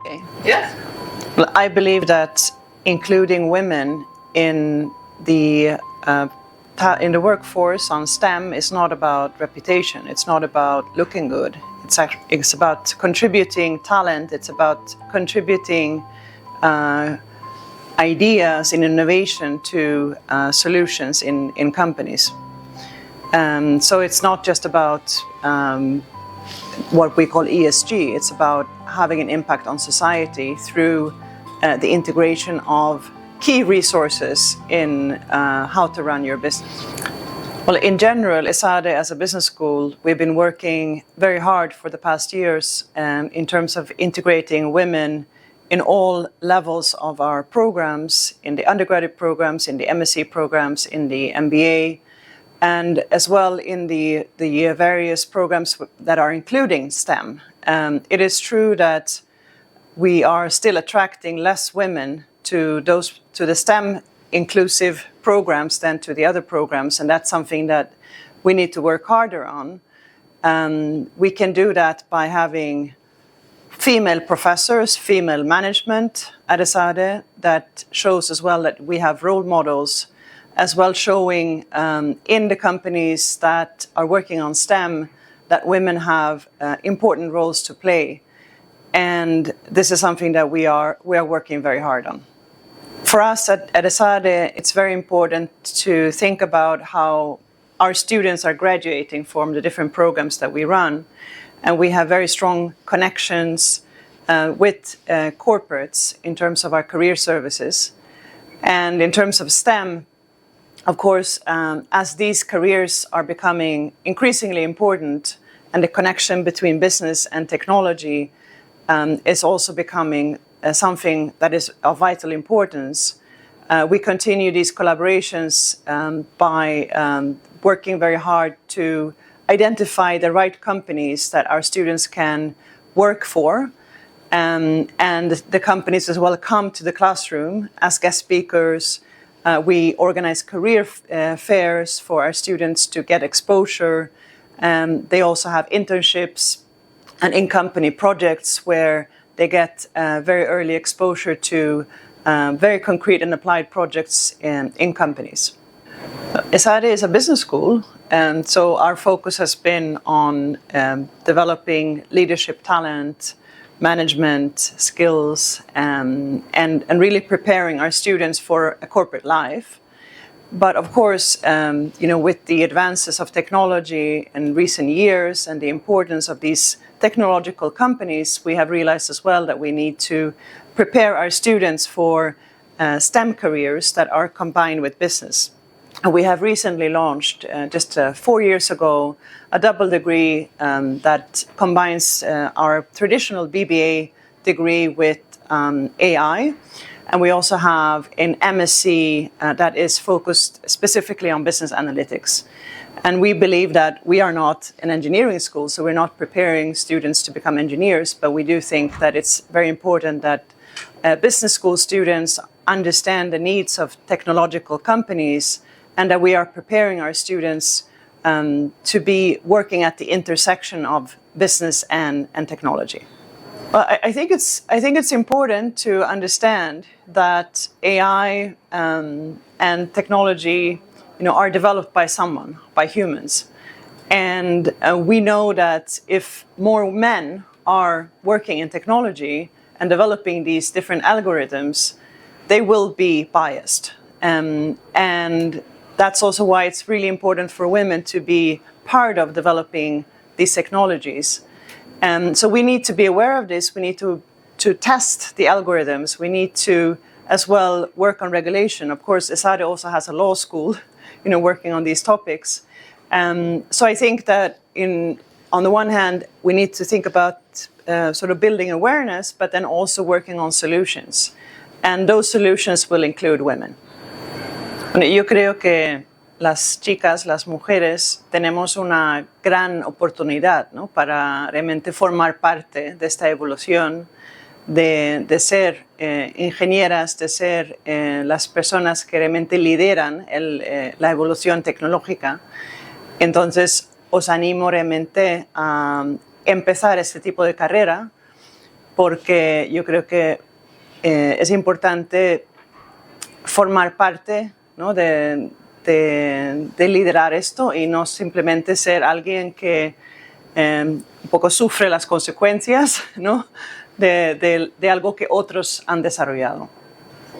Okay. Yes. Well, I believe that including women in the workforce on STEM is not about reputation. It's not about looking good. It's about contributing talent. It's about contributing ideas and innovation to solutions in companies. So it's not just about what we call ESG. It's about having an impact on society through the integration of key resources in how to run your business. Well, in general, Esade as a business school, we've been working very hard for the past years in terms of integrating women in all levels of our programs, in the undergraduate programs, in the MSc programs, in the MBA, and as well in the various programs that are including STEM. It is true that we are still attracting less women to the STEM inclusive programs than to the other programs, and that's something that we need to work harder on. We can do that by having female professors, female management at Esade that shows as well that we have role models, as well showing in the companies that are working on STEM that women have important roles to play. And this is something that we are working very hard on. For us at Esade, it's very important to think about how our students are graduating from the different programs that we run. And we have very strong connections with corporates in terms of our career services. And in terms of STEM, of course, as these careers are becoming increasingly important and the connection between business and technology is also becoming something that is of vital importance, we continue these collaborations by working very hard to identify the right companies that our students can work for, and the companies as well come to the classroom as guest speakers. We organize career fairs for our students to get exposure. They also have internships and in-company projects where they get very early exposure to very concrete and applied projects in companies. Esade is a business school, and so our focus has been on developing leadership talent, management skills, and really preparing our students for a corporate life. But of course, with the advances of technology in recent years and the importance of these technological companies, we have realized as well that we need to prepare our students for STEM careers that are combined with business. And we have recently launched, just 4 years ago, a double degree that combines our traditional BBA degree with AI. And we also have an MSc that is focused specifically on business analytics. And we believe that we are not an engineering school, so we're not preparing students to become engineers, but we do think that it's very important that business school students understand the needs of technological companies, and that we are preparing our students to be working at the intersection of business and technology. Well, I think it's important to understand that AI and technology, are developed by someone, by humans, and we know that if more men are working in technology and developing these different algorithms, they will be biased, and that's also why it's really important for women to be part of developing these technologies. So we need to be aware of this. We need to test the algorithms. We need to as well work on regulation. Of course, Esade also has a law school, working on these topics. So I think that on the one hand, we need to think about sort of building awareness, but then also working on solutions. And those solutions will include women. Yo creo que las chicas, las mujeres, tenemos una gran oportunidad, ¿no?, para realmente formar parte de esta evolución, de ser ingenieras, de ser las personas que realmente lideran la evolución tecnológica. Entonces, os animo realmente a empezar este tipo de carrera porque yo creo que es importante formar parte, ¿no? de liderar esto y no simplemente ser alguien que un poco sufre las consecuencias, ¿no? de algo que otros han desarrollado.